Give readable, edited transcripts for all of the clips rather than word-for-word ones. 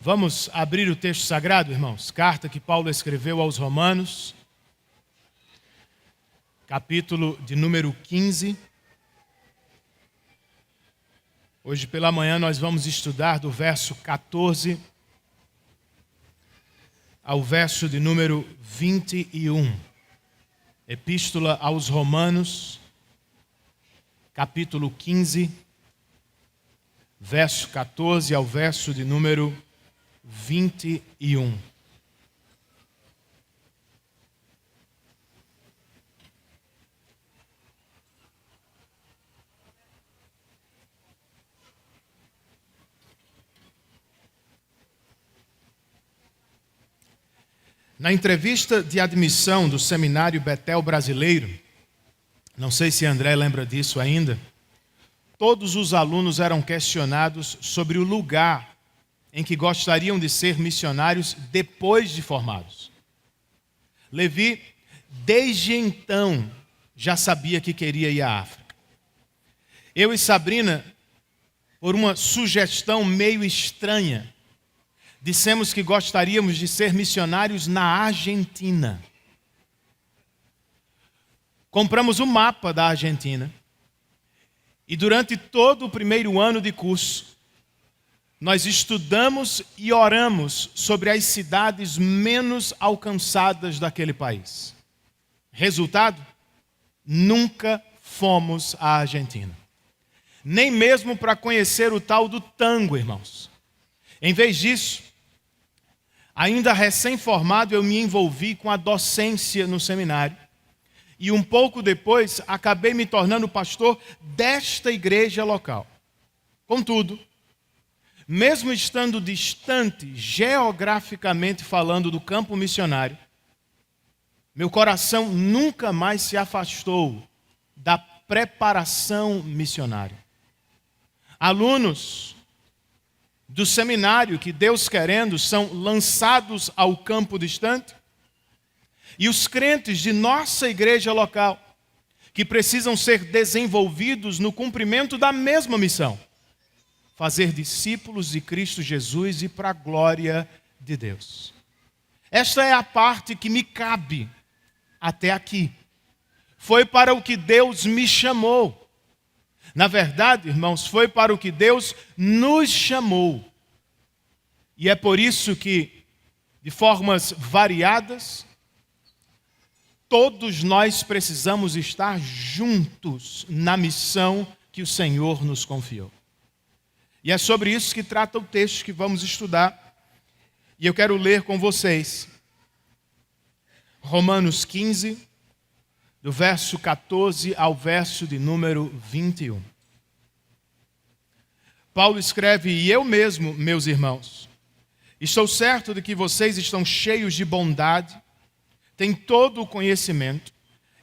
Vamos abrir o texto sagrado, irmãos? Carta que Paulo escreveu aos Romanos, capítulo de número 15. Hoje pela manhã nós vamos estudar do verso 14 ao verso de número 21. Epístola aos Romanos, capítulo 15, verso 14 ao verso de número 21. Na entrevista de admissão do Seminário Betel Brasileiro, não sei se André lembra disso ainda, todos os alunos eram questionados sobre o lugar em que gostariam de ser missionários depois de formados. Levi, desde então, já sabia que queria ir à África. Eu e Sabrina, por uma sugestão meio estranha, dissemos que gostaríamos de ser missionários na Argentina. Compramos o mapa da Argentina e durante todo o primeiro ano de curso, nós estudamos e oramos sobre as cidades menos alcançadas daquele país. Resultado? Nunca fomos à Argentina. Nem mesmo para conhecer o tal do tango, irmãos. Em vez disso, ainda recém-formado, eu me envolvi com a docência no seminário. E um pouco depois, acabei me tornando pastor desta igreja local. Contudo, mesmo estando distante, geograficamente falando, do campo missionário, meu coração nunca mais se afastou da preparação missionária. Alunos do seminário que, Deus querendo, são lançados ao campo distante, e os crentes de nossa igreja local, que precisam ser desenvolvidos no cumprimento da mesma missão: fazer discípulos de Cristo Jesus e para a glória de Deus. Esta é a parte que me cabe até aqui. Foi para o que Deus me chamou. Na verdade, irmãos, foi para o que Deus nos chamou. E é por isso que, de formas variadas, todos nós precisamos estar juntos na missão que o Senhor nos confiou. E é sobre isso que trata o texto que vamos estudar. E eu quero ler com vocês Romanos 15, do verso 14 ao verso de número 21. Paulo escreve: e eu mesmo, meus irmãos, estou certo de que vocês estão cheios de bondade, têm todo o conhecimento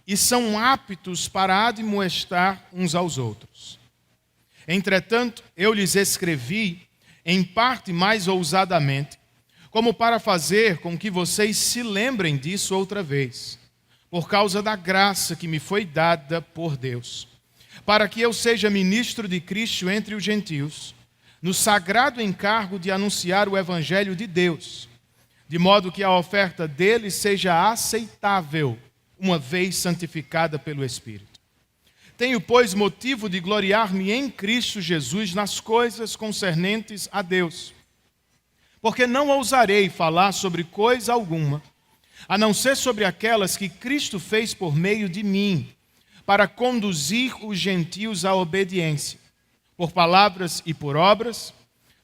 e são aptos para admoestar uns aos outros. Entretanto, eu lhes escrevi, em parte mais ousadamente, como para fazer com que vocês se lembrem disso outra vez, por causa da graça que me foi dada por Deus, para que eu seja ministro de Cristo entre os gentios, no sagrado encargo de anunciar o Evangelho de Deus, de modo que a oferta dele seja aceitável, uma vez santificada pelo Espírito. Tenho, pois, motivo de gloriar-me em Cristo Jesus nas coisas concernentes a Deus, porque não ousarei falar sobre coisa alguma, a não ser sobre aquelas que Cristo fez por meio de mim, para conduzir os gentios à obediência, por palavras e por obras,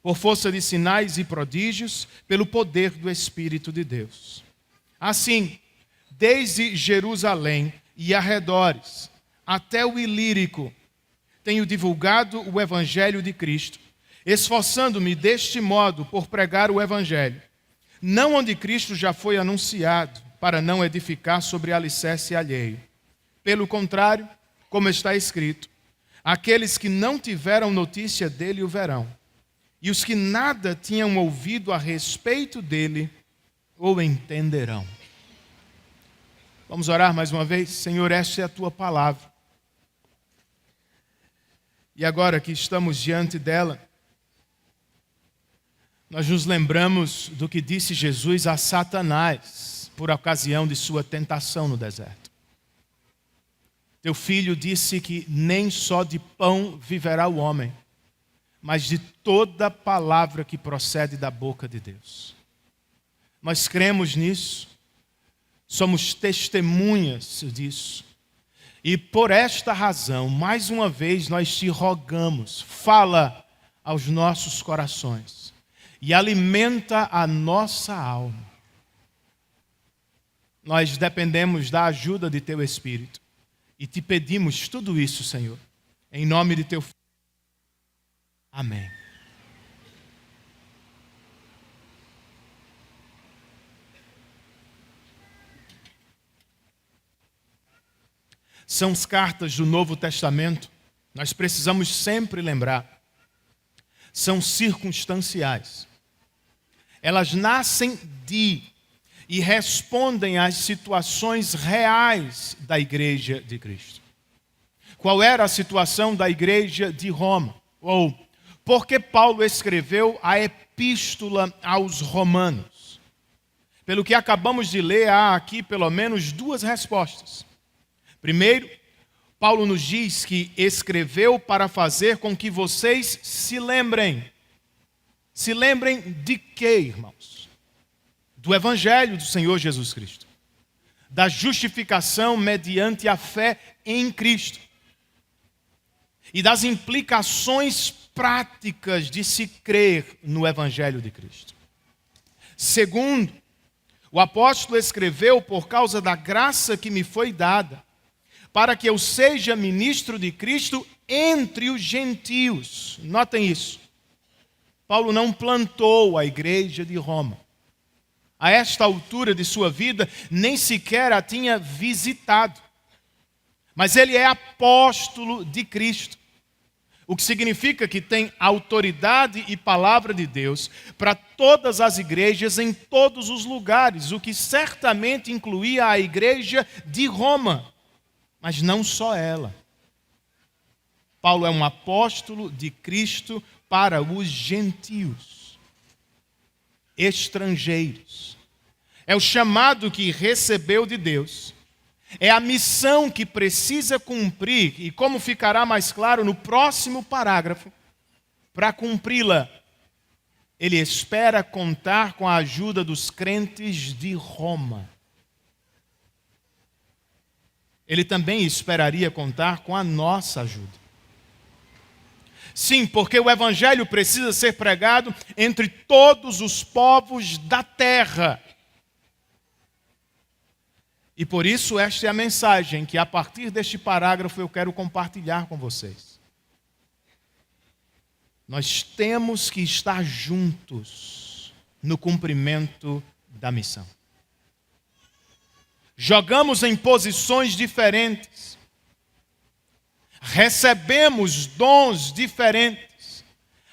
por força de sinais e prodígios, pelo poder do Espírito de Deus. Assim, desde Jerusalém e arredores, até o Ilírico, tenho divulgado o Evangelho de Cristo, esforçando-me deste modo por pregar o Evangelho, não onde Cristo já foi anunciado, para não edificar sobre alicerce alheio. Pelo contrário, como está escrito, aqueles que não tiveram notícia dele o verão, e os que nada tinham ouvido a respeito dele o entenderão. Vamos orar mais uma vez? Senhor, esta é a tua palavra. E agora que estamos diante dela, nós nos lembramos do que disse Jesus a Satanás por ocasião de sua tentação no deserto. Teu filho disse que nem só de pão viverá o homem, mas de toda palavra que procede da boca de Deus. Nós cremos nisso, somos testemunhas disso. E por esta razão, mais uma vez, nós te rogamos, fala aos nossos corações e alimenta a nossa alma. Nós dependemos da ajuda de Teu Espírito e te pedimos tudo isso, Senhor, em nome de Teu Filho. Amém. São as cartas do Novo Testamento, nós precisamos sempre lembrar, são circunstanciais. Elas nascem de e respondem às situações reais da Igreja de Cristo. Qual era a situação da Igreja de Roma? Ou por que Paulo escreveu a Epístola aos Romanos? Pelo que acabamos de ler, há aqui pelo menos duas respostas. Primeiro, Paulo nos diz que escreveu para fazer com que vocês se lembrem. Se lembrem de quê, irmãos? Do Evangelho do Senhor Jesus Cristo. Da justificação mediante a fé em Cristo. E das implicações práticas de se crer no Evangelho de Cristo. Segundo, o apóstolo escreveu por causa da graça que me foi dada, para que eu seja ministro de Cristo entre os gentios. Notem isso. Paulo não plantou a igreja de Roma. A esta altura de sua vida, nem sequer a tinha visitado. Mas ele é apóstolo de Cristo. O que significa que tem autoridade e palavra de Deus para todas as igrejas em todos os lugares, o que certamente incluía a igreja de Roma. Mas não só ela. Paulo é um apóstolo de Cristo para os gentios, estrangeiros. É o chamado que recebeu de Deus. É a missão que precisa cumprir, e como ficará mais claro no próximo parágrafo, para cumpri-la, ele espera contar com a ajuda dos crentes de Roma. Ele também esperaria contar com a nossa ajuda. Sim, porque o Evangelho precisa ser pregado entre todos os povos da terra. E por isso esta é a mensagem que a partir deste parágrafo eu quero compartilhar com vocês. Nós temos que estar juntos no cumprimento da missão. Jogamos em posições diferentes. Recebemos dons diferentes.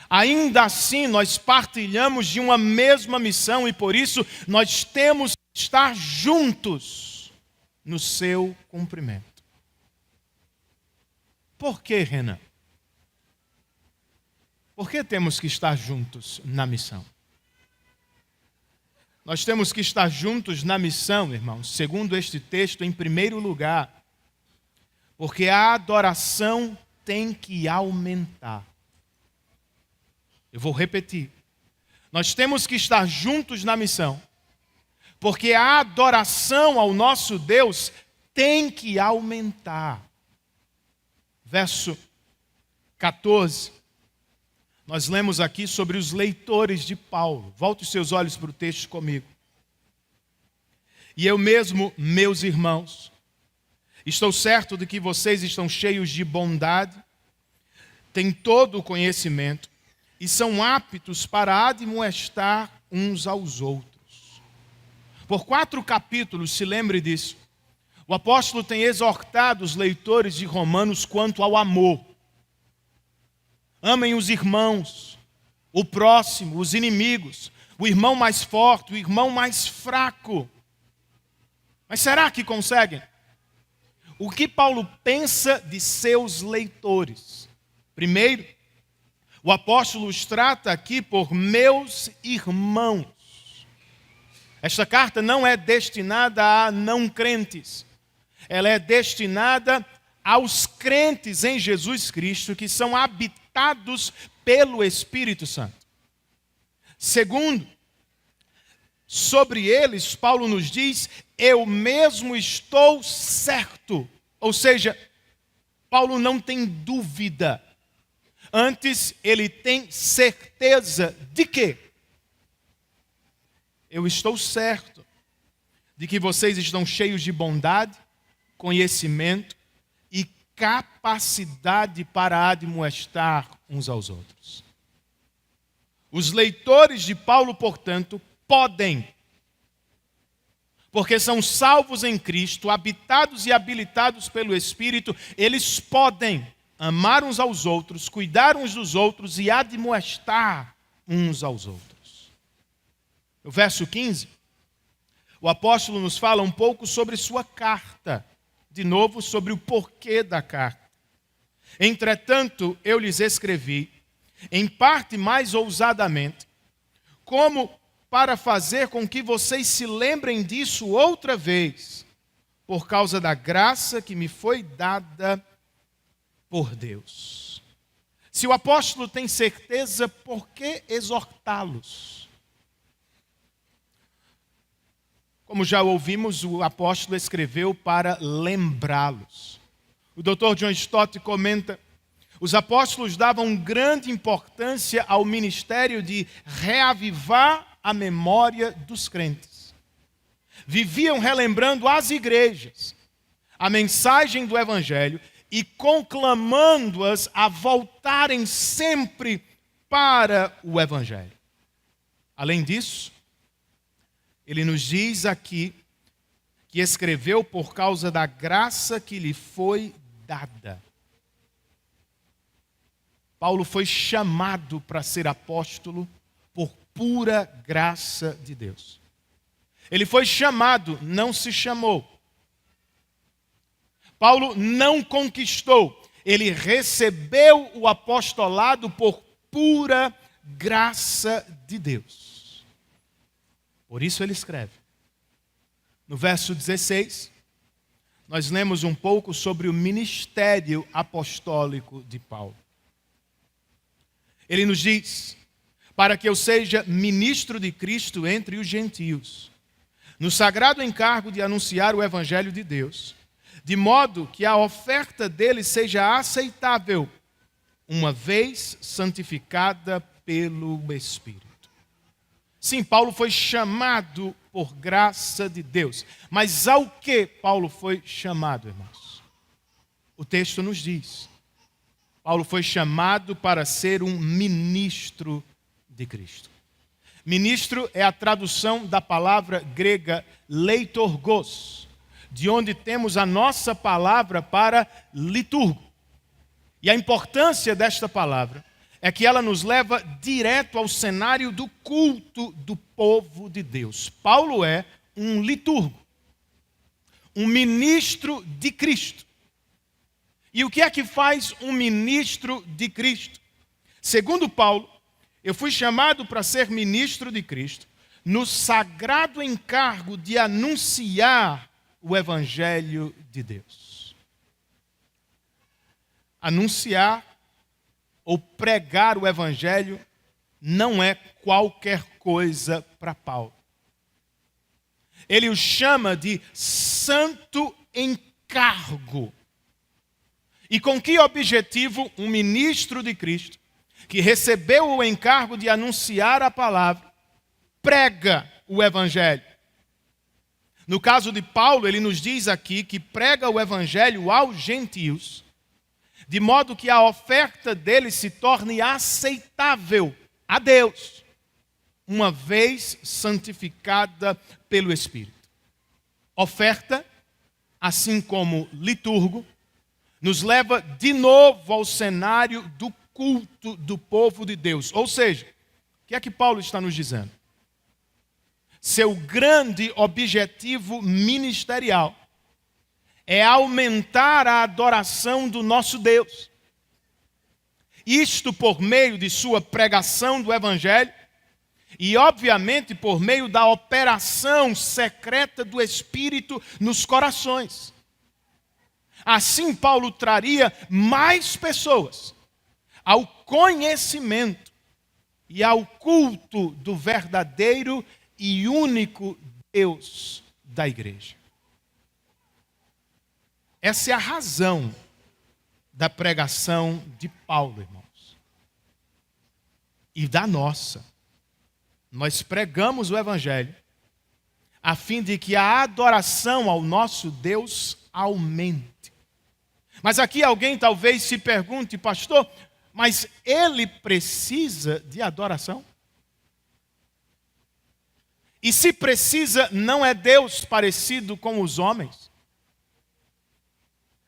Ainda assim, nós partilhamos de uma mesma missão e por isso nós temos que estar juntos no seu cumprimento. Por que, Renan? Por que temos que estar juntos na missão? Nós temos que estar juntos na missão, irmãos, segundo este texto, em primeiro lugar, porque a adoração tem que aumentar. Eu vou repetir. Nós temos que estar juntos na missão, porque a adoração ao nosso Deus tem que aumentar. Verso 14. Nós lemos aqui sobre os leitores de Paulo. Volte os seus olhos para o texto comigo. E eu mesmo, meus irmãos, estou certo de que vocês estão cheios de bondade, têm todo o conhecimento e são aptos para admoestar uns aos outros. Por 4 capítulos, se lembre disso, o apóstolo tem exortado os leitores de Romanos quanto ao amor. Amem os irmãos, o próximo, os inimigos, o irmão mais forte, o irmão mais fraco. Mas será que conseguem? O que Paulo pensa de seus leitores? Primeiro, O apóstolo os trata aqui por meus irmãos. Esta carta não é destinada a não crentes. Ela é destinada aos crentes em Jesus Cristo que são habitados pelo Espírito Santo. Segundo, sobre eles, Paulo nos diz, eu mesmo estou certo. Ou seja, Paulo não tem dúvida. Antes, ele tem certeza de quê? Eu estou certo de que vocês estão cheios de bondade, conhecimento e capacidade para admoestar uns aos outros. Os leitores de Paulo, portanto, podem, porque são salvos em Cristo, habitados e habilitados pelo Espírito, eles podem amar uns aos outros, cuidar uns dos outros e admoestar uns aos outros. No verso 15, o apóstolo nos fala um pouco sobre sua carta, de novo sobre o porquê da carta. Entretanto, eu lhes escrevi, em parte mais ousadamente, como para fazer com que vocês se lembrem disso outra vez, por causa da graça que me foi dada por Deus. Se o apóstolo tem certeza, por que exortá-los? Como já ouvimos, o apóstolo escreveu para lembrá-los. O Dr. John Stott comenta, os apóstolos davam grande importância ao ministério de reavivar a memória dos crentes. Viviam relembrando às igrejas a mensagem do Evangelho e conclamando-as a voltarem sempre para o Evangelho. Além disso, ele nos diz aqui que escreveu por causa da graça que lhe foi dada. Paulo foi chamado para ser apóstolo por pura graça de Deus. Ele foi chamado, não se chamou. Paulo não conquistou, ele recebeu o apostolado por pura graça de Deus. Por isso ele escreve. No verso 16, nós lemos um pouco sobre o ministério apostólico de Paulo. Ele nos diz, para que eu seja ministro de Cristo entre os gentios, no sagrado encargo de anunciar o Evangelho de Deus, de modo que a oferta dele seja aceitável, uma vez santificada pelo Espírito. Sim, Paulo foi chamado por graça de Deus. Mas ao que Paulo foi chamado, irmãos? O texto nos diz. Paulo foi chamado para ser um ministro de Cristo. Ministro é a tradução da palavra grega leitorgos, de onde temos a nossa palavra para liturgo. E a importância desta palavra é que ela nos leva direto ao cenário do culto do povo de Deus. Paulo é um liturgo, um ministro de Cristo. E o que é que faz um ministro de Cristo? Segundo Paulo, eu fui chamado para ser ministro de Cristo no sagrado encargo de anunciar o Evangelho de Deus. Anunciar ou pregar o Evangelho não é qualquer coisa para Paulo. Ele o chama de santo encargo. E com que objetivo um ministro de Cristo, que recebeu o encargo de anunciar a palavra, prega o Evangelho? No caso de Paulo, ele nos diz aqui que prega o Evangelho aos gentios, de modo que a oferta dele se torne aceitável a Deus, uma vez santificada pelo Espírito. Oferta, assim como liturgo, nos leva de novo ao cenário do culto do povo de Deus. Ou seja, o que é que Paulo está nos dizendo? Seu grande objetivo ministerial é aumentar a adoração do nosso Deus. Isto por meio de sua pregação do Evangelho e, obviamente, por meio da operação secreta do Espírito nos corações. Assim, Paulo traria mais pessoas ao conhecimento e ao culto do verdadeiro e único Deus da igreja. Essa é a razão da pregação de Paulo, irmãos. E da nossa. Nós pregamos o Evangelho a fim de que a adoração ao nosso Deus aumente. Mas aqui alguém talvez se pergunte, pastor, mas ele precisa de adoração? E se precisa, não é Deus parecido com os homens?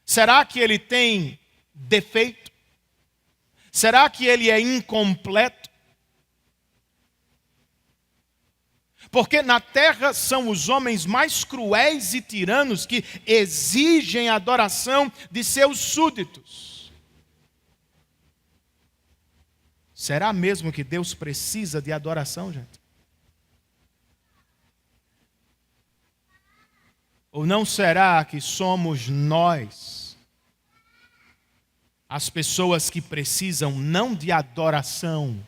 Será que ele tem defeito? Será que ele é incompleto? Porque na terra são os homens mais cruéis e tiranos que exigem a adoração de seus súditos. Será mesmo que Deus precisa de adoração, gente? Ou não será que somos nós as pessoas que precisam não de adoração,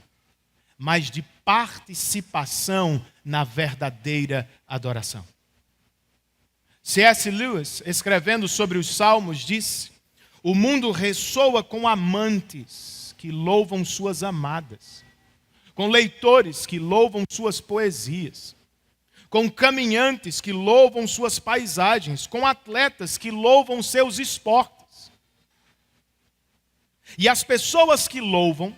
mas de participação na verdadeira adoração? C.S. Lewis, escrevendo sobre os Salmos, disse: o mundo ressoa com amantes que louvam suas amadas, com leitores que louvam suas poesias, com caminhantes que louvam suas paisagens, com atletas que louvam seus esportes. E as pessoas que louvam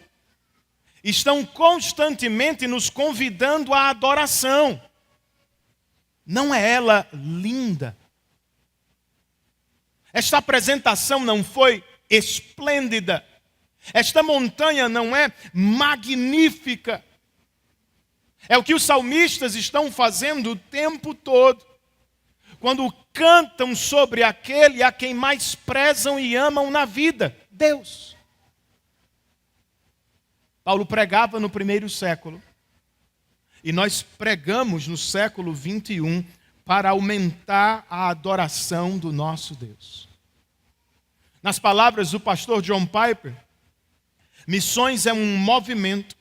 estão constantemente nos convidando à adoração. Não é ela linda? Esta apresentação não foi esplêndida? Esta montanha não é magnífica? É o que os salmistas estão fazendo o tempo todo, quando cantam sobre aquele a quem mais prezam e amam na vida, Deus. Paulo pregava no primeiro século, e nós pregamos no século 21 para aumentar a adoração do nosso Deus. Nas palavras do pastor John Piper, missões é um movimento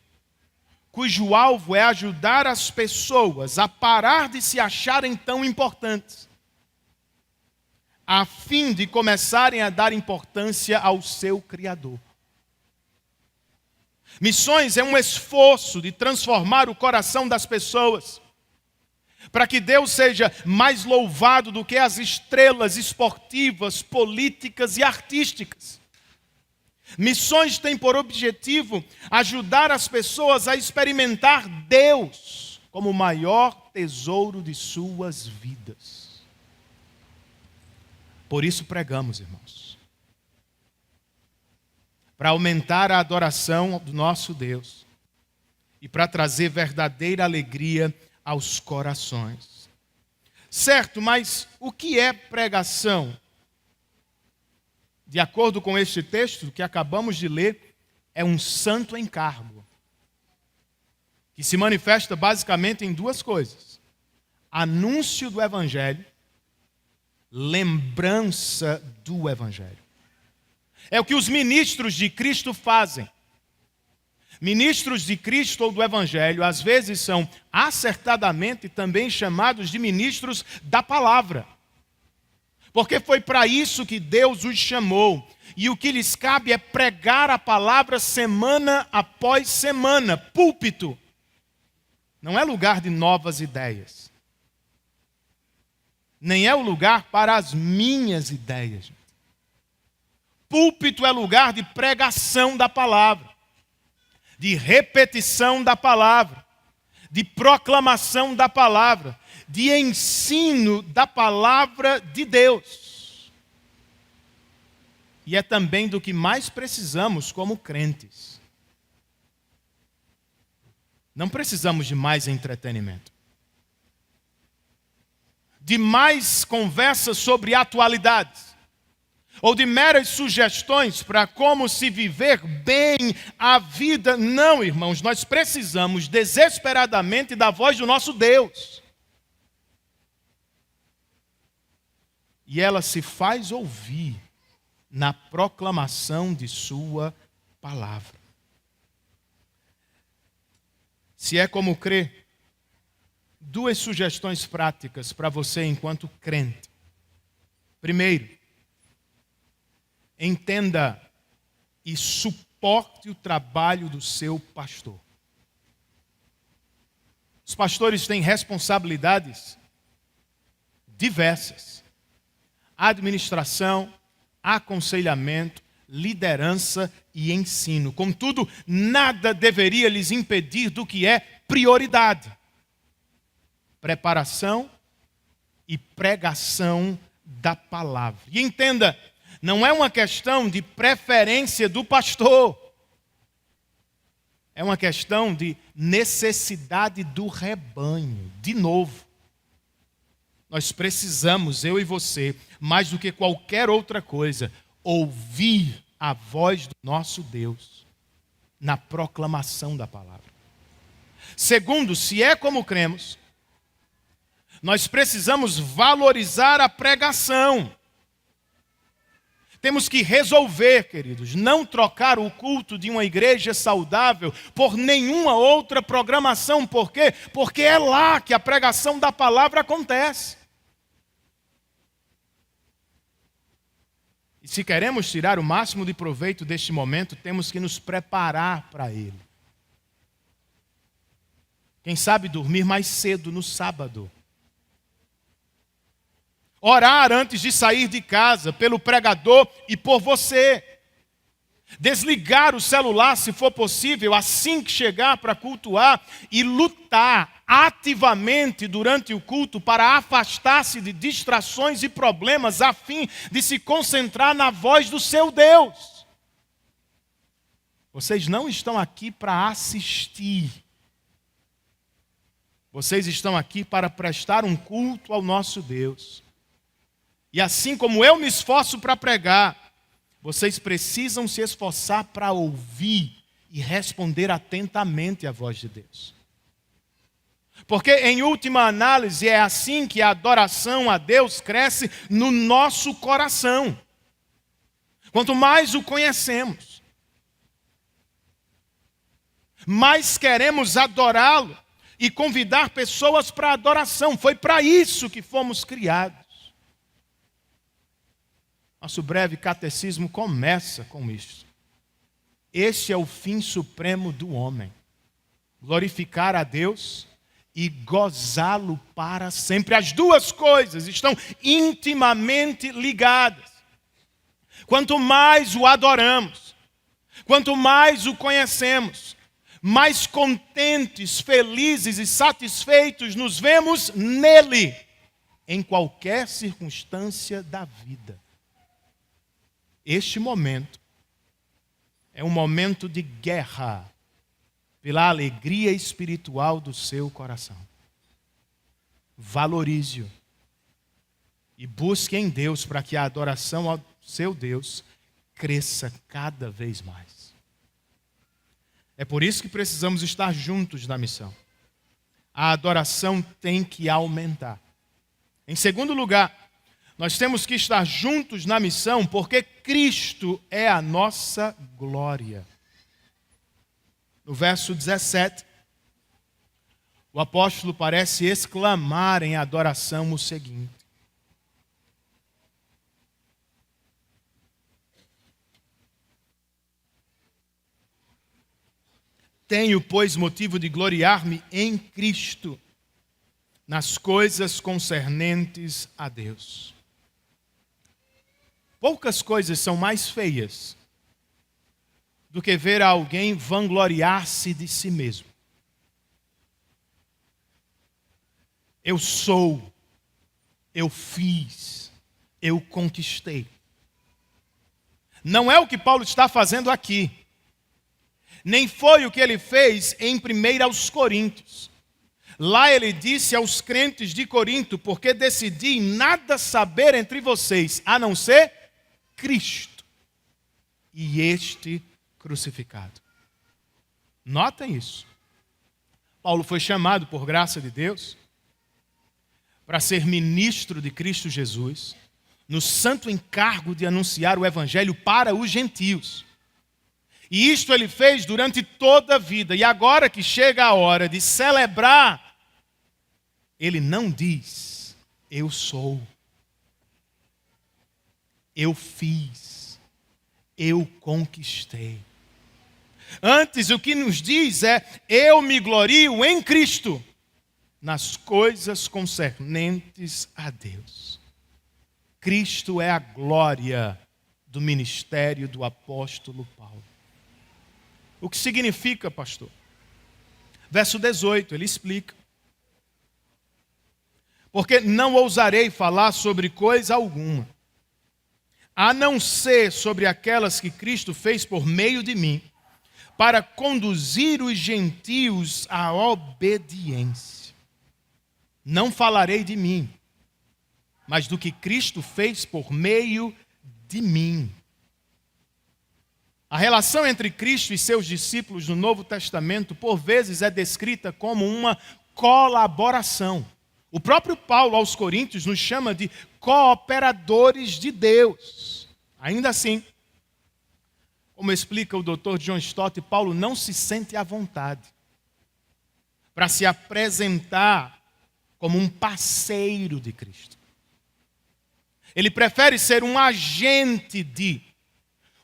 cujo alvo é ajudar as pessoas a parar de se acharem tão importantes, a fim de começarem a dar importância ao seu Criador. Missões é um esforço de transformar o coração das pessoas, para que Deus seja mais louvado do que as estrelas esportivas, políticas e artísticas. Missões têm por objetivo ajudar as pessoas a experimentar Deus como o maior tesouro de suas vidas. Por isso pregamos, irmãos. Para aumentar a adoração do nosso Deus e para trazer verdadeira alegria aos corações. Certo, mas o que é pregação? De acordo com este texto que acabamos de ler, é um santo encargo, que se manifesta basicamente em duas coisas: anúncio do Evangelho, lembrança do Evangelho. É o que os ministros de Cristo fazem. Ministros de Cristo ou do Evangelho, às vezes são acertadamente também chamados de ministros da palavra. Porque foi para isso que Deus os chamou. E o que lhes cabe é pregar a palavra semana após semana. Púlpito não é lugar de novas ideias. Nem é o lugar para as minhas ideias. Púlpito é lugar de pregação da palavra, de repetição da palavra, de proclamação da palavra, de ensino da palavra de Deus. E é também do que mais precisamos como crentes. Não precisamos de mais entretenimento, de mais conversas sobre atualidades, ou de meras sugestões para como se viver bem a vida. Não, irmãos, nós precisamos desesperadamente da voz do nosso Deus. E ela se faz ouvir na proclamação de sua palavra. Se é como crê, duas sugestões práticas para você enquanto crente. Primeiro, entenda e suporte o trabalho do seu pastor. Os pastores têm responsabilidades diversas: administração, aconselhamento, liderança e ensino. Contudo, nada deveria lhes impedir do que é prioridade: preparação e pregação da palavra. E entenda, não é uma questão de preferência do pastor. É uma questão de necessidade do rebanho. De novo, nós precisamos, eu e você, mais do que qualquer outra coisa, ouvir a voz do nosso Deus na proclamação da palavra. Segundo, se é como cremos, nós precisamos valorizar a pregação. Temos que resolver, queridos, não trocar o culto de uma igreja saudável por nenhuma outra programação. Por quê? Porque é lá que a pregação da palavra acontece. E se queremos tirar o máximo de proveito deste momento, temos que nos preparar para ele. Quem sabe dormir mais cedo no sábado. Orar antes de sair de casa pelo pregador e por você. Desligar o celular, se for possível, assim que chegar para cultuar, e lutar ativamente durante o culto para afastar-se de distrações e problemas, a fim de se concentrar na voz do seu Deus. Vocês não estão aqui para assistir. Vocês estão aqui para prestar um culto ao nosso Deus. E assim como eu me esforço para pregar, vocês precisam se esforçar para ouvir e responder atentamente à voz de Deus. Porque, em última análise, é assim que a adoração a Deus cresce no nosso coração. Quanto mais o conhecemos, mais queremos adorá-lo e convidar pessoas para a adoração. Foi para isso que fomos criados. Nosso breve catecismo começa com isso. Este é o fim supremo do homem: glorificar a Deus e gozá-lo para sempre. As duas coisas estão intimamente ligadas. Quanto mais o adoramos, quanto mais o conhecemos, mais contentes, felizes e satisfeitos nos vemos nele, em qualquer circunstância da vida. Este momento é um momento de guerra pela alegria espiritual do seu coração. Valorize-o e busque em Deus para que a adoração ao seu Deus cresça cada vez mais. É por isso que precisamos estar juntos na missão. A adoração tem que aumentar. Em segundo lugar, nós temos que estar juntos na missão porque Cristo é a nossa glória. No verso 17, o apóstolo parece exclamar em adoração o seguinte: tenho, pois, motivo de gloriar-me em Cristo, nas coisas concernentes a Deus. Poucas coisas são mais feias do que ver alguém vangloriar-se de si mesmo. Eu sou, eu fiz, eu conquistei. Não é o que Paulo está fazendo aqui. Nem foi o que ele fez em 1 aos Coríntios. Lá ele disse aos crentes de Corinto: porque decidi nada saber entre vocês, a não ser Cristo e este crucificado. Notem isso. Paulo foi chamado por graça de Deus para ser ministro de Cristo Jesus, no santo encargo de anunciar o evangelho para os gentios. E isto ele fez durante toda a vida. E agora que chega a hora de celebrar, ele não diz, eu sou, eu fiz, eu conquistei. Antes, o que nos diz é, eu me glorio em Cristo, nas coisas concernentes a Deus. Cristo é a glória do ministério do apóstolo Paulo. O que significa, pastor? Verso 18, ele explica. Porque não ousarei falar sobre coisa alguma, a não ser sobre aquelas que Cristo fez por meio de mim, para conduzir os gentios à obediência. Não falarei de mim, mas do que Cristo fez por meio de mim. A relação entre Cristo e seus discípulos no Novo Testamento, por vezes, é descrita como uma colaboração. O próprio Paulo, aos Coríntios, nos chama de cooperadores de Deus. Ainda assim, como explica o Dr. John Stott, Paulo não se sente à vontade para se apresentar como um parceiro de Cristo. Ele prefere ser um agente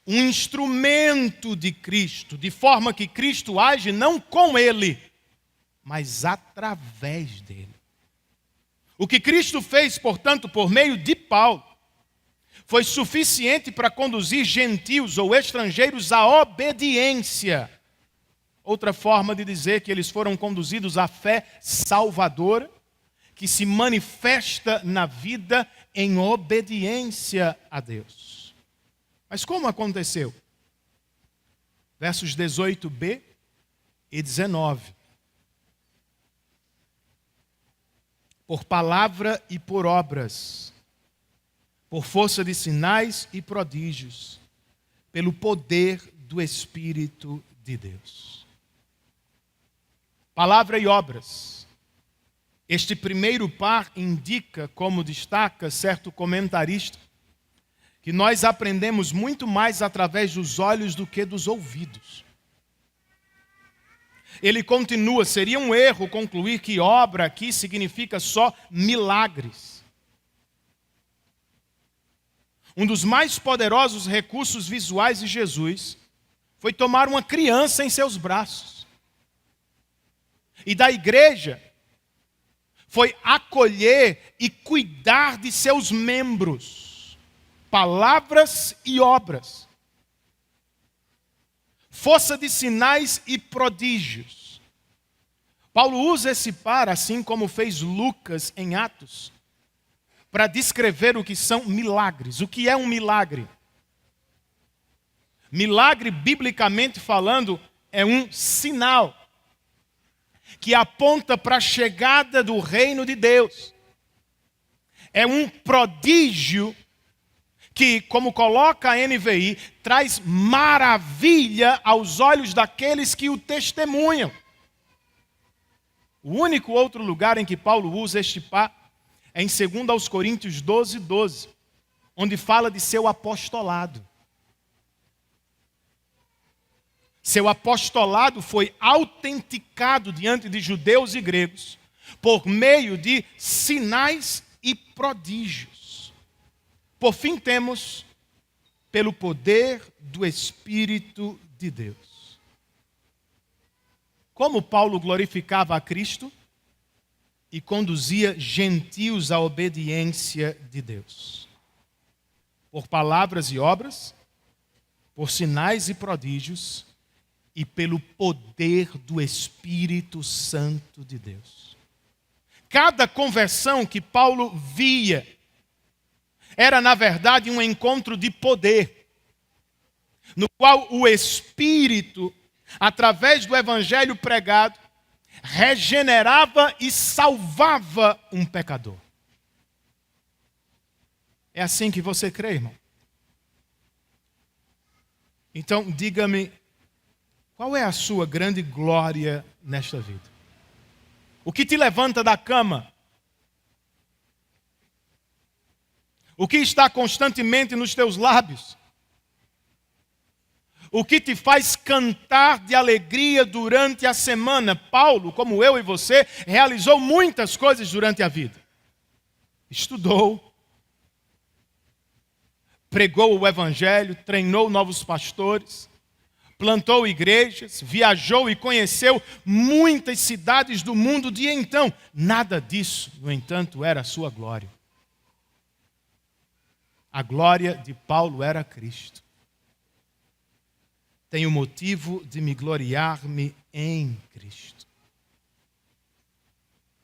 um instrumento de Cristo, de forma que Cristo age não com ele, mas através dele. O que Cristo fez, portanto, por meio de Paulo, foi suficiente para conduzir gentios ou estrangeiros à obediência. Outra forma de dizer que eles foram conduzidos à fé salvadora, que se manifesta na vida em obediência a Deus. Mas como aconteceu? Versos 18b e 19. Por palavra e por obras, por força de sinais e prodígios, pelo poder do Espírito de Deus. Palavra e obras. Este primeiro par indica, como destaca certo comentarista, que nós aprendemos muito mais através dos olhos do que dos ouvidos. Ele continua, seria um erro concluir que obra aqui significa só milagres. Um dos mais poderosos recursos visuais de Jesus foi tomar uma criança em seus braços. E da igreja foi acolher e cuidar de seus membros. Palavras e obras, força de sinais e prodígios. Paulo usa esse par, assim como fez Lucas em Atos, para descrever o que são milagres. O que é um milagre? Milagre, biblicamente falando, é um sinal que aponta para a chegada do reino de Deus. É um prodígio que, como coloca a NVI, traz maravilha aos olhos daqueles que o testemunham. O único outro lugar em que Paulo usa este par é em 2 Coríntios 12, onde fala de seu apostolado. Seu apostolado foi autenticado diante de judeus e gregos por meio de sinais e prodígios. Por fim, temos pelo poder do Espírito de Deus. Como Paulo glorificava a Cristo e conduzia gentios à obediência de Deus? Por palavras e obras, por sinais e prodígios e pelo poder do Espírito Santo de Deus. Cada conversão que Paulo via era, na verdade, um encontro de poder, no qual o Espírito, através do Evangelho pregado, regenerava e salvava um pecador. É assim que você crê, irmão? Então, diga-me, qual é a sua grande glória nesta vida? O que te levanta da cama? O que está constantemente nos teus lábios? O que te faz cantar de alegria durante a semana? Paulo, como eu e você, realizou muitas coisas durante a vida. Estudou, pregou o evangelho, treinou novos pastores, plantou igrejas, viajou e conheceu muitas cidades do mundo de então. Nada disso, no entanto, era a sua glória. A glória de Paulo era Cristo. Tenho motivo de me gloriar-me em Cristo.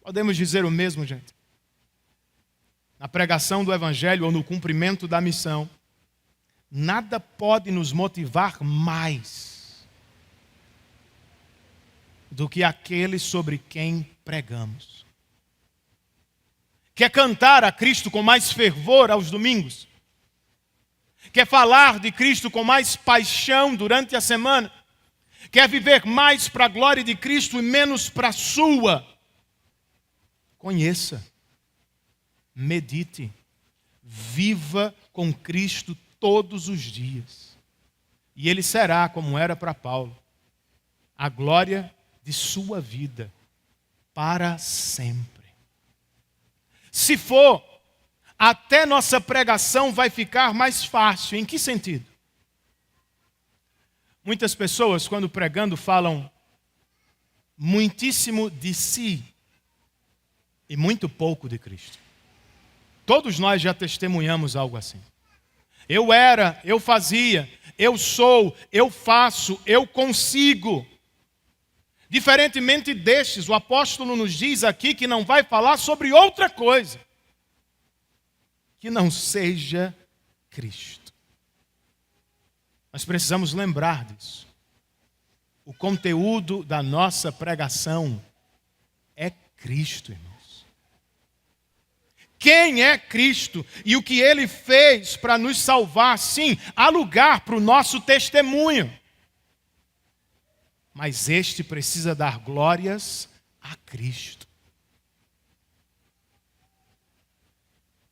Podemos dizer o mesmo, gente? Na pregação do evangelho ou no cumprimento da missão, nada pode nos motivar mais do que aquele sobre quem pregamos. Quer cantar a Cristo com mais fervor aos domingos? Quer falar de Cristo com mais paixão durante a semana? Quer viver mais para a glória de Cristo e menos para a sua? Conheça, medite, viva com Cristo todos os dias. E Ele será, como era para Paulo, a glória de sua vida para sempre. Se for, até nossa pregação vai ficar mais fácil. Em que sentido? Muitas pessoas, quando pregando, falam muitíssimo de si e muito pouco de Cristo. Todos nós já testemunhamos algo assim. Eu era, eu fazia, eu sou, eu faço, eu consigo. Diferentemente destes, o apóstolo nos diz aqui que não vai falar sobre outra coisa que não seja Cristo. Nós precisamos lembrar disso. O conteúdo da nossa pregação é Cristo, irmãos. Quem é Cristo e o que Ele fez para nos salvar, sim, há lugar para o nosso testemunho. Mas este precisa dar glórias a Cristo.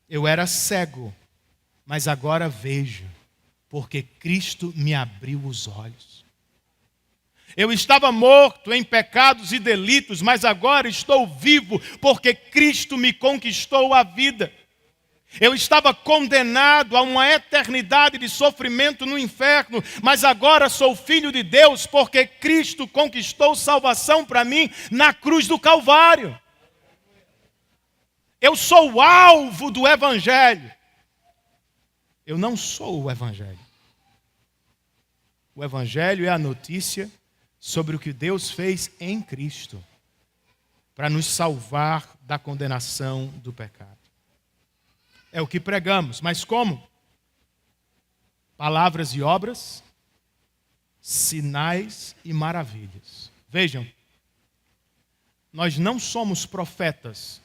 Eu era cego, mas agora vejo, porque Cristo me abriu os olhos. Eu estava morto em pecados e delitos, mas agora estou vivo, porque Cristo me conquistou a vida. Eu estava condenado a uma eternidade de sofrimento no inferno, mas agora sou filho de Deus, porque Cristo conquistou salvação para mim na cruz do Calvário. Eu sou o alvo do evangelho. Eu não sou o evangelho. O evangelho é a notícia sobre o que Deus fez em Cristo para nos salvar da condenação do pecado. É o que pregamos, mas como? Palavras e obras, sinais e maravilhas. Vejam, nós não somos profetas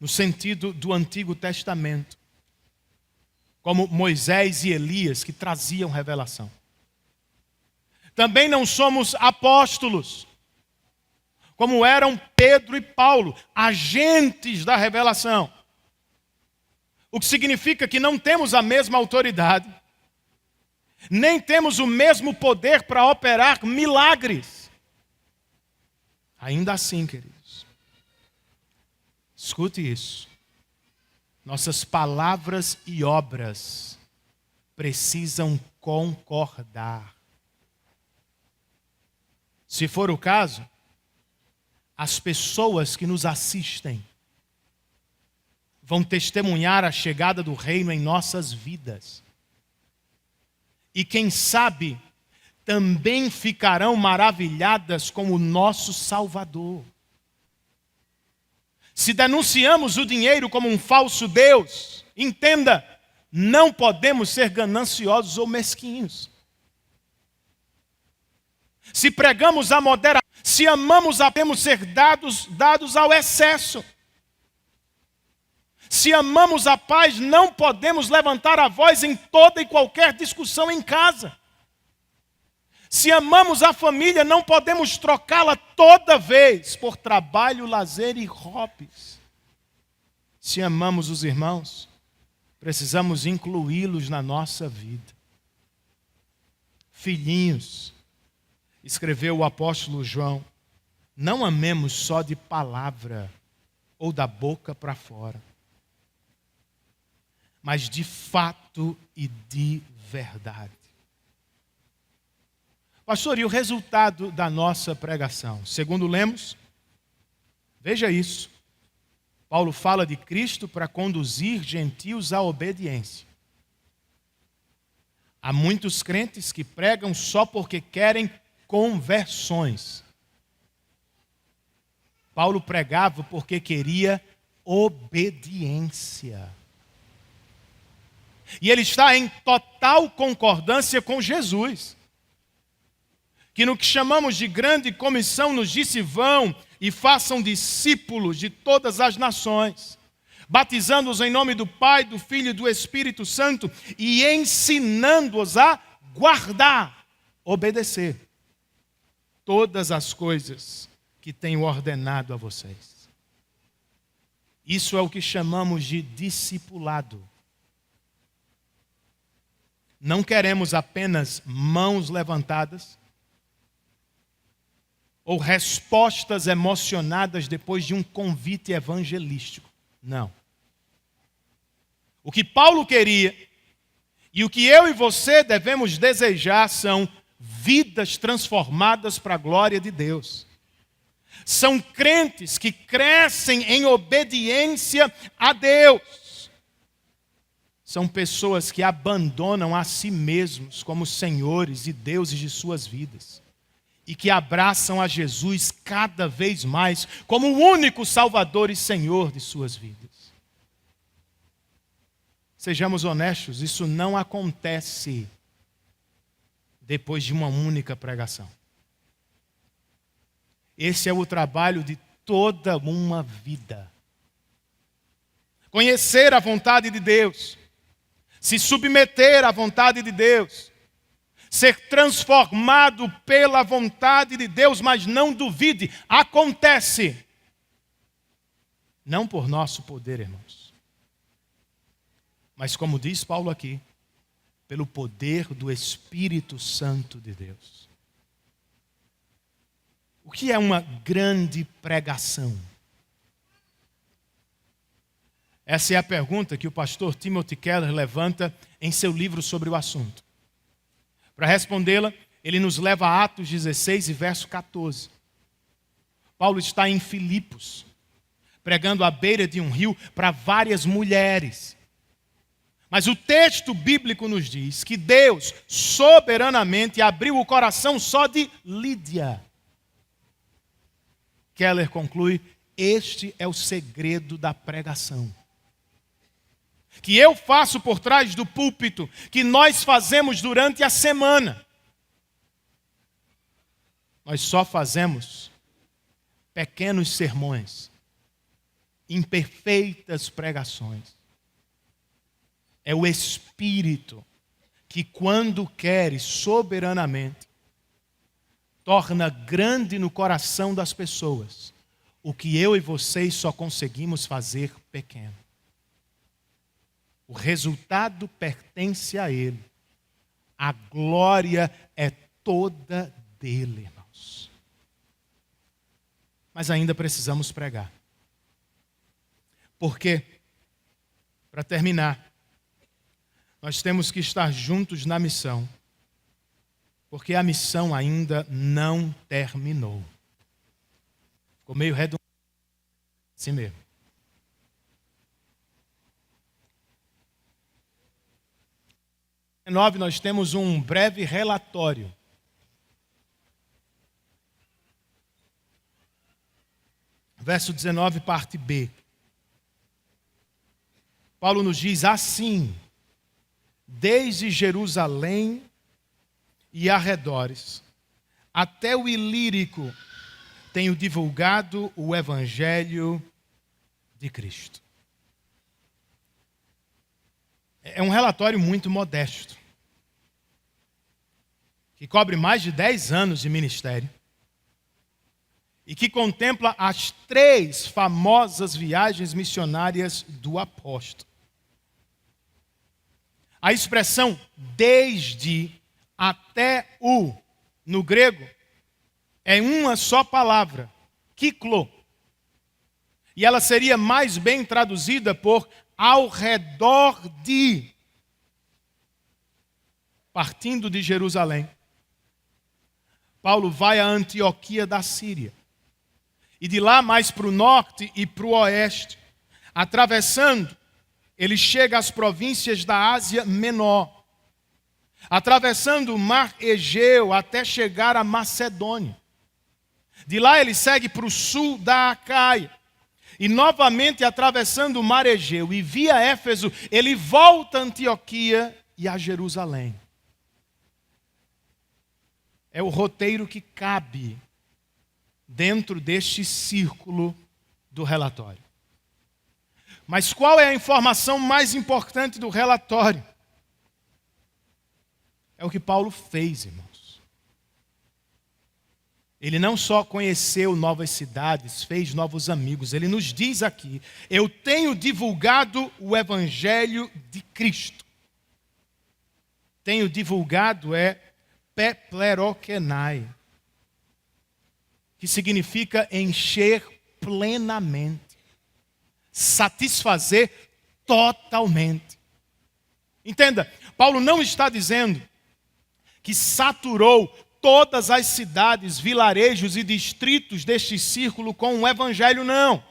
no sentido do Antigo Testamento, como Moisés e Elias, que traziam revelação. Também não somos apóstolos, como eram Pedro e Paulo, agentes da revelação. O que significa que não temos a mesma autoridade, nem temos o mesmo poder para operar milagres. Ainda assim, queridos, escute isso. Nossas palavras e obras precisam concordar. Se for o caso, as pessoas que nos assistem vão testemunhar a chegada do reino em nossas vidas. E quem sabe, também ficarão maravilhadas com o nosso Salvador. Se denunciamos o dinheiro como um falso Deus, entenda, não podemos ser gananciosos ou mesquinhos. Se pregamos a moderação, se amamos a podemos ser dados ao excesso. Se amamos a paz, não podemos levantar a voz em toda e qualquer discussão em casa. Se amamos a família, não podemos trocá-la toda vez por trabalho, lazer e hobbies. Se amamos os irmãos, precisamos incluí-los na nossa vida. Filhinhos, escreveu o apóstolo João, não amemos só de palavra ou da boca para fora, mas de fato e de verdade. Pastor, e o resultado da nossa pregação? Segundo lemos, veja isso. Paulo fala de Cristo para conduzir gentios à obediência. Há muitos crentes que pregam só porque querem conversões. Paulo pregava porque queria obediência. E ele está em total concordância com Jesus, que no que chamamos de grande comissão nos disse: vão e façam discípulos de todas as nações, batizando-os em nome do Pai, do Filho e do Espírito Santo e ensinando-os a guardar, obedecer todas as coisas que tenho ordenado a vocês. Isso é o que chamamos de discipulado. Não queremos apenas mãos levantadas ou respostas emocionadas depois de um convite evangelístico. Não. O que Paulo queria e o que eu e você devemos desejar são vidas transformadas para a glória de Deus. São crentes que crescem em obediência a Deus. São pessoas que abandonam a si mesmos como senhores e deuses de suas vidas e que abraçam a Jesus cada vez mais como o único Salvador e Senhor de suas vidas. Sejamos honestos, isso não acontece depois de uma única pregação. Esse é o trabalho de toda uma vida. Conhecer a vontade de Deus, se submeter à vontade de Deus, ser transformado pela vontade de Deus, mas não duvide, acontece. Não por nosso poder, irmãos, mas como diz Paulo aqui, pelo poder do Espírito Santo de Deus. O que é uma grande pregação? Essa é a pergunta que o pastor Timothy Keller levanta em seu livro sobre o assunto. Para respondê-la, ele nos leva a Atos 16 e verso 14. Paulo está em Filipos, pregando à beira de um rio para várias mulheres. Mas o texto bíblico nos diz que Deus soberanamente abriu o coração só de Lídia. Keller conclui: este é o segredo da pregação. Que eu faço por trás do púlpito, que nós fazemos durante a semana. Nós só fazemos pequenos sermões, imperfeitas pregações. É o Espírito que, quando quer e soberanamente, torna grande no coração das pessoas o que eu e vocês só conseguimos fazer pequeno. O resultado pertence a Ele. A glória é toda dele, irmãos. Mas ainda precisamos pregar. Porque, para terminar, nós temos que estar juntos na missão. Porque a missão ainda não terminou. Ficou meio redondinho. Assim mesmo. Nós temos um breve relatório. Verso 19, parte B. Paulo nos diz assim: desde Jerusalém e arredores, até o Ilírico, tenho divulgado o Evangelho de Cristo. É um relatório muito modesto, que cobre mais de 10 anos de ministério e que contempla as 3 famosas viagens missionárias do apóstolo. A expressão desde até o, no grego, é uma só palavra, kyklo. E ela seria mais bem traduzida por ao redor de. Partindo de Jerusalém, Paulo vai a Antioquia da Síria. E de lá mais para o norte e para o oeste, atravessando, ele chega às províncias da Ásia Menor, atravessando o mar Egeu até chegar a Macedônia. De lá ele segue para o sul da Acaia. E novamente atravessando o mar Egeu e via Éfeso, ele volta a Antioquia e a Jerusalém. É o roteiro que cabe dentro deste círculo do relatório. Mas qual é a informação mais importante do relatório? É o que Paulo fez, irmãos. Ele não só conheceu novas cidades, fez novos amigos. Ele nos diz aqui, eu tenho divulgado o evangelho de Cristo. Tenho divulgado peplerokenai, que significa encher plenamente, satisfazer totalmente. Entenda, Paulo não está dizendo que saturou todas as cidades, vilarejos e distritos deste círculo com o evangelho, não.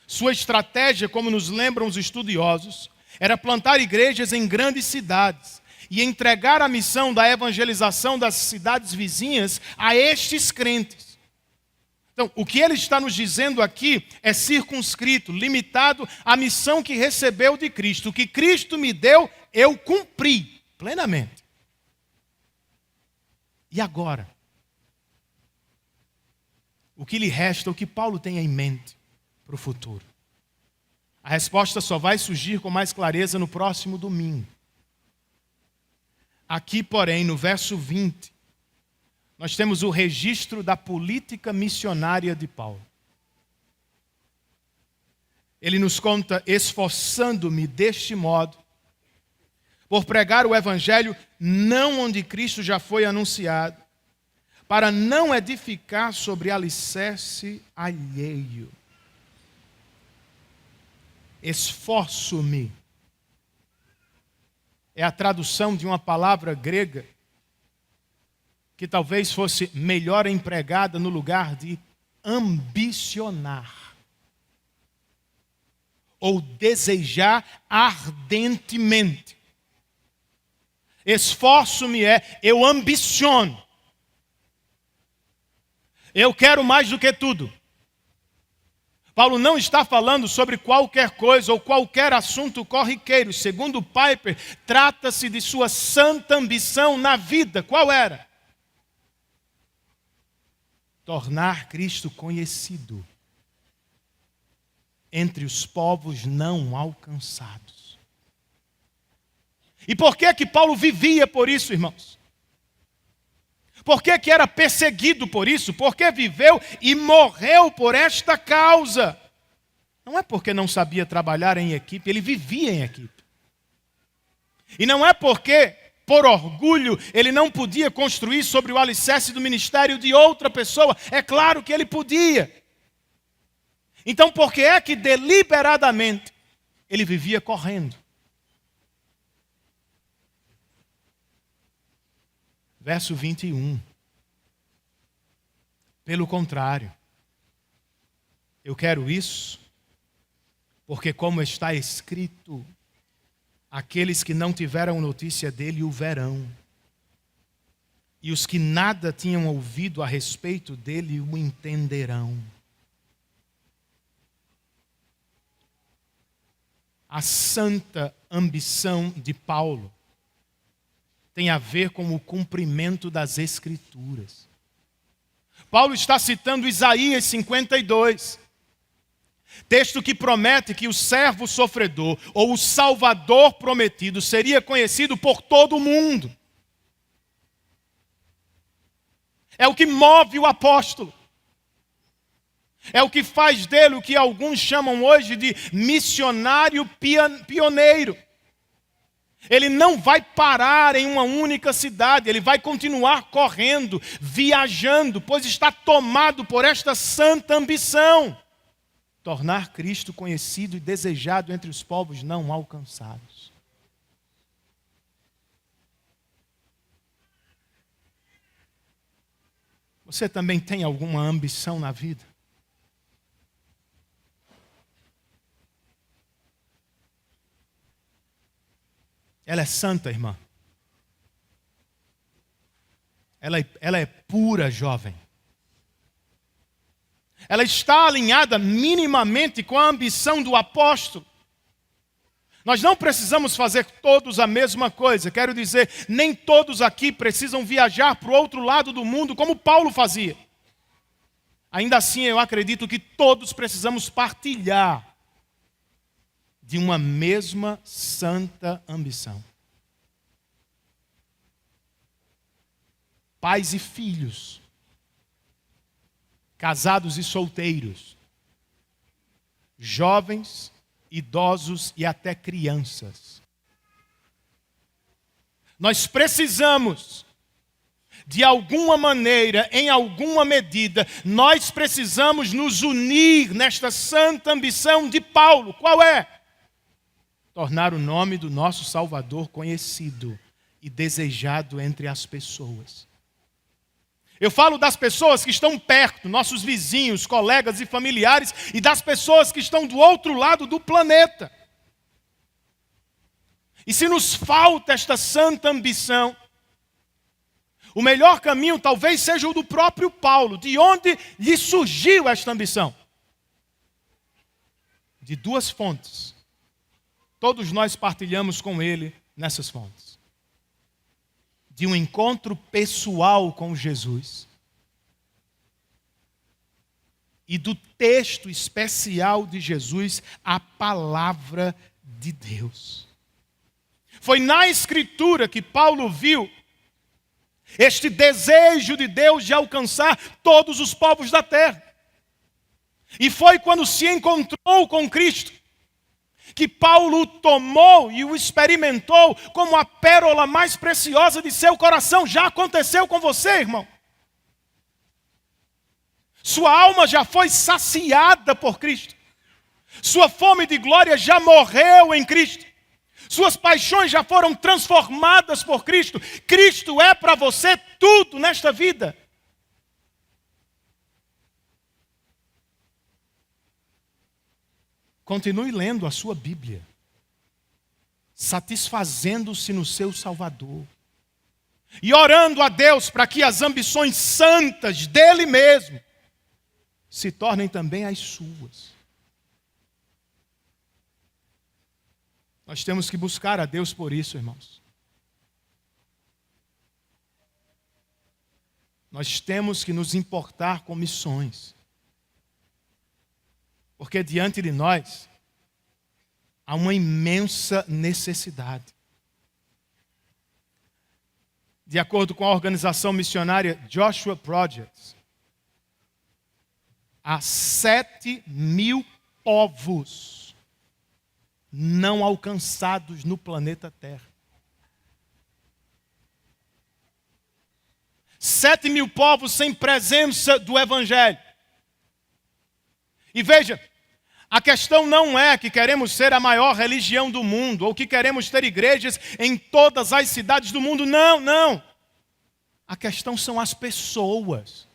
Sua estratégia, como nos lembram os estudiosos, era plantar igrejas em grandes cidades e entregar a missão da evangelização das cidades vizinhas a estes crentes. Então, o que ele está nos dizendo aqui é circunscrito, limitado à missão que recebeu de Cristo. O que Cristo me deu, eu cumpri plenamente. E agora? O que lhe resta, o que Paulo tem em mente para o futuro? A resposta só vai surgir com mais clareza no próximo domingo. Aqui, porém, no verso 20, nós temos o registro da política missionária de Paulo. Ele nos conta, esforçando-me deste modo, por pregar o evangelho não onde Cristo já foi anunciado, para não edificar sobre alicerce alheio. Esforço-me. É a tradução de uma palavra grega que talvez fosse melhor empregada no lugar de ambicionar ou desejar ardentemente. Esforço-me eu ambiciono. Eu quero mais do que tudo. Paulo não está falando sobre qualquer coisa ou qualquer assunto corriqueiro. Segundo Piper, trata-se de sua santa ambição na vida. Qual era? Tornar Cristo conhecido entre os povos não alcançados. E por que Paulo vivia por isso, irmãos? Por que era perseguido por isso? Porque viveu e morreu por esta causa. Não é porque não sabia trabalhar em equipe, ele vivia em equipe. E não é porque, por orgulho, ele não podia construir sobre o alicerce do ministério de outra pessoa. É claro que ele podia. Então, por que é que deliberadamente ele vivia correndo? Verso 21. Pelo contrário, eu quero isso, porque como está escrito, aqueles que não tiveram notícia dele o verão, e os que nada tinham ouvido a respeito dele o entenderão. A santa ambição de Paulo tem a ver com o cumprimento das Escrituras. Paulo está citando Isaías 52. Texto que promete que o servo sofredor, ou o Salvador prometido, seria conhecido por todo o mundo. É o que move o apóstolo. É o que faz dele o que alguns chamam hoje de missionário pioneiro. Ele não vai parar em uma única cidade, ele vai continuar correndo, viajando, pois está tomado por esta santa ambição: tornar Cristo conhecido e desejado entre os povos não alcançados. Você também tem alguma ambição na vida? Ela é santa, irmã. Ela é pura, jovem. Ela está alinhada minimamente com a ambição do apóstolo. Nós não precisamos fazer todos a mesma coisa. Quero dizer, nem todos aqui precisam viajar para o outro lado do mundo como Paulo fazia. Ainda assim, eu acredito que todos precisamos partilhar de uma mesma santa ambição. Pais e filhos, casados e solteiros, jovens, idosos e até crianças. Nós precisamos, de alguma maneira, em alguma medida, nós precisamos nos unir nesta santa ambição de Paulo. Qual é? Tornar o nome do nosso Salvador conhecido e desejado entre as pessoas. Eu falo das pessoas que estão perto, nossos vizinhos, colegas e familiares, e das pessoas que estão do outro lado do planeta. E se nos falta esta santa ambição, o melhor caminho talvez seja o do próprio Paulo. De onde lhe surgiu esta ambição? De duas fontes. Todos nós partilhamos com ele nessas fontes. De um encontro pessoal com Jesus e do texto especial de Jesus, a palavra de Deus. Foi na Escritura que Paulo viu este desejo de Deus de alcançar todos os povos da terra. E foi quando se encontrou com Cristo que Paulo o tomou e o experimentou como a pérola mais preciosa de seu coração. Já aconteceu com você, irmão? Sua alma já foi saciada por Cristo. Sua fome de glória já morreu em Cristo. Suas paixões já foram transformadas por Cristo. Cristo é para você tudo nesta vida. Continue lendo a sua Bíblia, satisfazendo-se no seu Salvador e orando a Deus para que as ambições santas dele mesmo se tornem também as suas. Nós temos que buscar a Deus por isso, irmãos. Nós temos que nos importar com missões. Porque diante de nós há uma imensa necessidade. De acordo com a organização missionária Joshua Project, há 7.000 povos não alcançados no planeta Terra. 7.000 povos sem presença do Evangelho. E veja, a questão não é que queremos ser a maior religião do mundo, ou que queremos ter igrejas em todas as cidades do mundo. Não, não. A questão são as pessoas.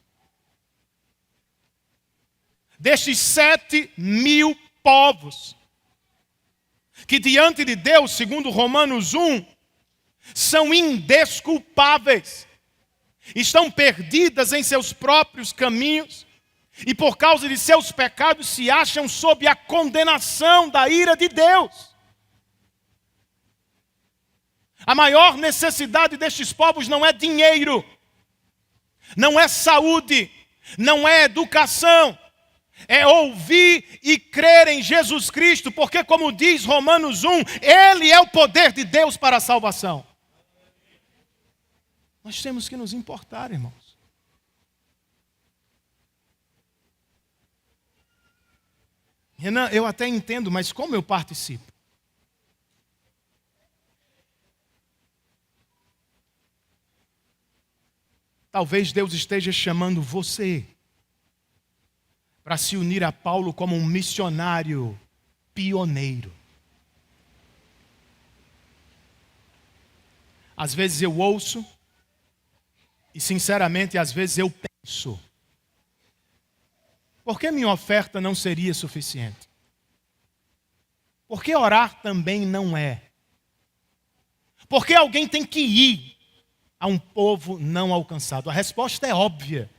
Destes 7.000 povos, que diante de Deus, segundo Romanos 1, são indesculpáveis. Estão perdidas em seus próprios caminhos. E por causa de seus pecados se acham sob a condenação da ira de Deus. A maior necessidade destes povos não é dinheiro, não é saúde, não é educação, É ouvir e crer em Jesus Cristo, porque como diz Romanos 1, Ele é o poder de Deus para a salvação. Nós temos que nos importar, irmãos. Renan, eu até entendo, mas como eu participo? Talvez Deus esteja chamando você para se unir a Paulo como um missionário pioneiro. Às vezes eu ouço e, sinceramente, às vezes eu penso: por que minha oferta não seria suficiente? Por que orar também não é? Por que alguém tem que ir a um povo não alcançado? A resposta é óbvia,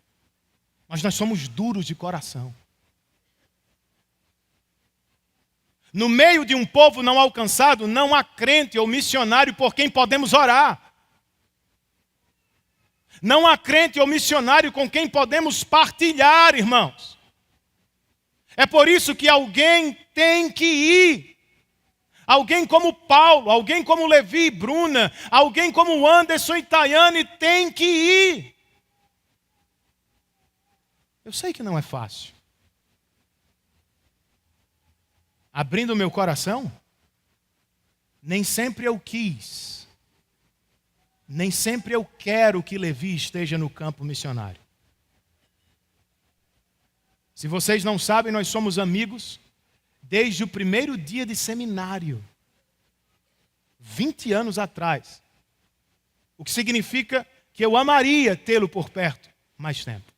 mas nós somos duros de coração. No meio de um povo não alcançado, não há crente ou missionário por quem podemos orar. Não há crente ou missionário com quem podemos partilhar, irmãos. É por isso que alguém tem que ir. Alguém como Paulo, alguém como Levi e Bruna, alguém como Anderson e Tayane tem que ir. Eu sei que não é fácil. Abrindo o meu coração, nem sempre eu quis, nem sempre eu quero que Levi esteja no campo missionário. Se vocês não sabem, nós somos amigos desde o primeiro dia de seminário, 20 anos atrás. O que significa que eu amaria tê-lo por perto mais tempo.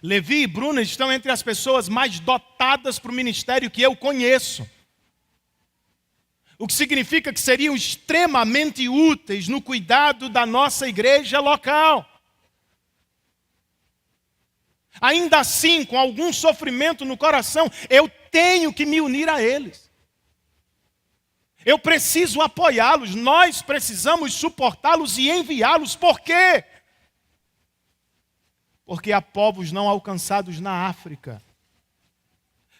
Levi e Bruna estão entre as pessoas mais dotadas para o ministério que eu conheço. O que significa que seriam extremamente úteis no cuidado da nossa igreja local. Ainda assim, com algum sofrimento no coração, eu tenho que me unir a eles. Eu preciso apoiá-los, nós precisamos suportá-los e enviá-los. Por quê? Porque há povos não alcançados na África.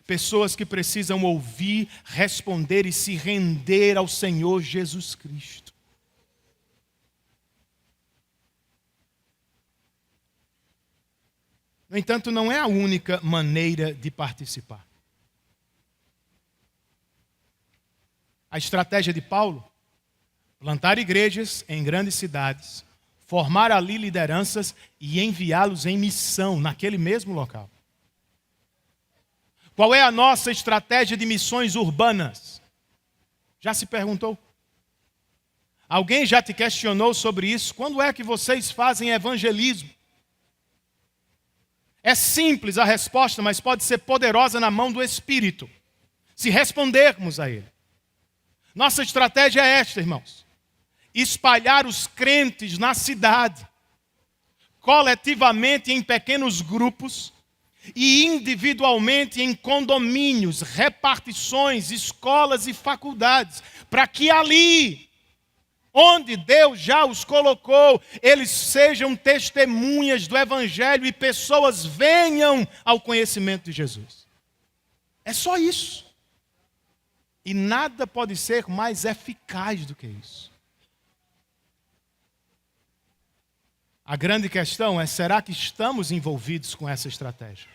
Pessoas que precisam ouvir, responder e se render ao Senhor Jesus Cristo. No entanto, não é a única maneira de participar. A estratégia de Paulo: plantar igrejas em grandes cidades, formar ali lideranças e enviá-los em missão naquele mesmo local. Qual é a nossa estratégia de missões urbanas? Já se perguntou? Alguém já te questionou sobre isso? Quando é que vocês fazem evangelismo? É simples a resposta, mas pode ser poderosa na mão do Espírito, se respondermos a Ele. Nossa estratégia é esta, irmãos: espalhar os crentes na cidade, coletivamente em pequenos grupos e individualmente em condomínios, repartições, escolas e faculdades, para que ali, onde Deus já os colocou, eles sejam testemunhas do Evangelho e pessoas venham ao conhecimento de Jesus. É só isso. E nada pode ser mais eficaz do que isso. A grande questão é: será que estamos envolvidos com essa estratégia?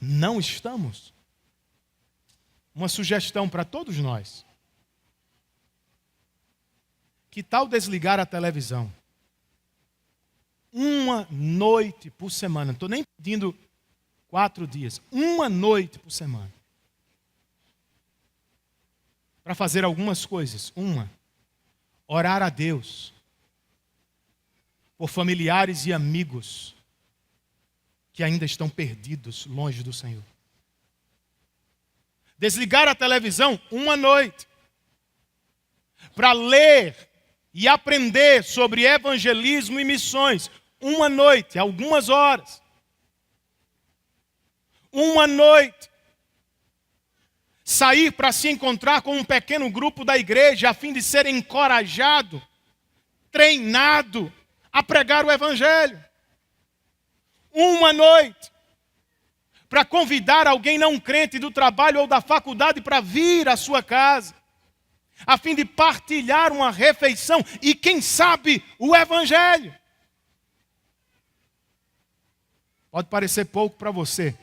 Não estamos? Uma sugestão para todos nós: que tal desligar a televisão? Uma noite por semana. Não estou nem pedindo 4 dias. Uma noite por semana. Para fazer algumas coisas. Orar a Deus por familiares e amigos que ainda estão perdidos longe do Senhor. Desligar a televisão uma noite para ler e aprender sobre evangelismo e missões. Uma noite, algumas horas. Uma noite. Sair para se encontrar com um pequeno grupo da igreja a fim de ser encorajado treinado a pregar o Evangelho. Uma noite, para convidar alguém não crente do trabalho ou da faculdade para vir à sua casa, a fim de partilhar uma refeição e, quem sabe, o Evangelho. Pode parecer pouco para você,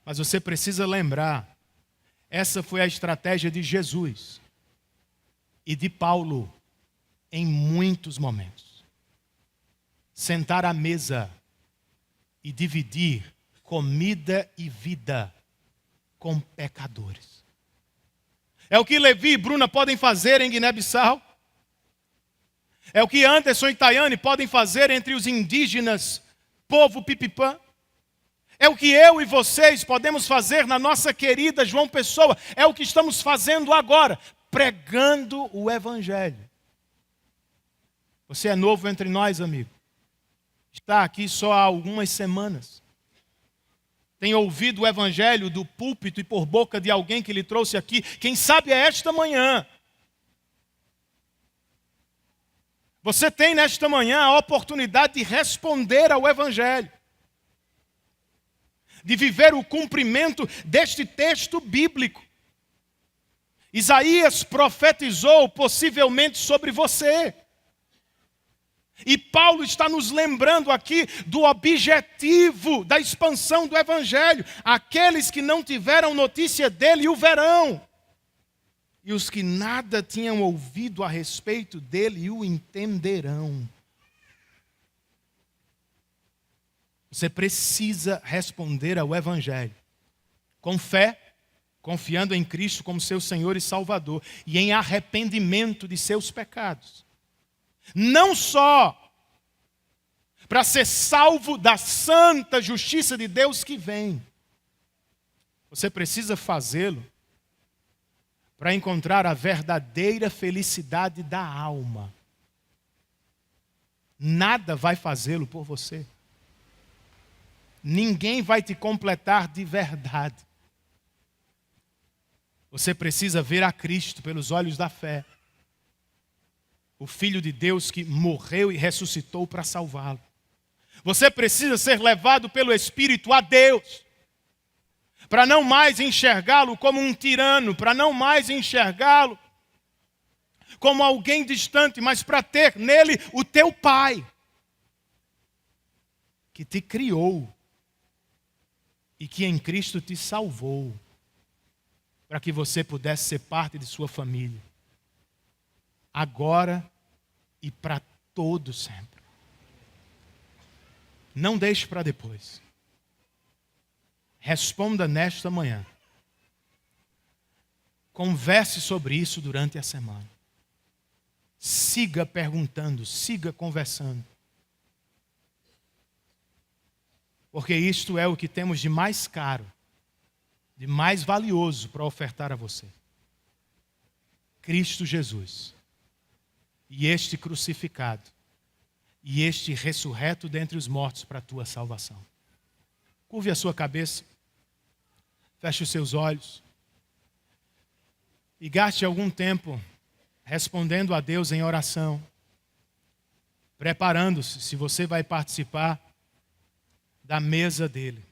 mas você precisa lembrar, essa foi a estratégia de Jesus e de Paulo em muitos momentos. Sentar à mesa e dividir comida e vida com pecadores. É o que Levi e Bruna podem fazer em Guiné-Bissau. É o que Anderson e Tayane podem fazer entre os indígenas, povo Pipipã. É o que eu e vocês podemos fazer na nossa querida João Pessoa. É o que estamos fazendo agora, pregando o Evangelho. Você é novo entre nós, amigo. Está aqui só há algumas semanas. Tem ouvido o Evangelho do púlpito e por boca de alguém que lhe trouxe aqui. Quem sabe é esta manhã. Você tem nesta manhã a oportunidade de responder ao Evangelho. De viver o cumprimento deste texto bíblico. Isaías profetizou possivelmente sobre você. E Paulo está nos lembrando aqui do objetivo da expansão do Evangelho. Aqueles que não tiveram notícia dele o verão. E os que nada tinham ouvido a respeito dele o entenderão. Você precisa responder ao Evangelho com fé, confiando em Cristo como seu Senhor e Salvador, e em arrependimento de seus pecados. Não só para ser salvo da santa justiça de Deus que vem. Você precisa fazê-lo para encontrar a verdadeira felicidade da alma. Nada vai fazê-lo por você. Ninguém vai te completar de verdade. Você precisa ver a Cristo pelos olhos da fé. O Filho de Deus que morreu e ressuscitou para salvá-lo. Você precisa ser levado pelo Espírito a Deus, para não mais enxergá-lo como um tirano, para não mais enxergá-lo como alguém distante, mas para ter nele o teu Pai, que te criou e que em Cristo te salvou, para que você pudesse ser parte de sua família. Agora e para todo sempre. Não deixe para depois. Responda nesta manhã. Converse sobre isso durante a semana. Siga perguntando, siga conversando. Porque isto é o que temos de mais caro, de mais valioso para ofertar a você. Cristo Jesus. E este crucificado, e este ressurreto dentre os mortos para a tua salvação. Curve a sua cabeça, feche os seus olhos, e gaste algum tempo respondendo a Deus em oração, preparando-se, se você vai participar da mesa dele.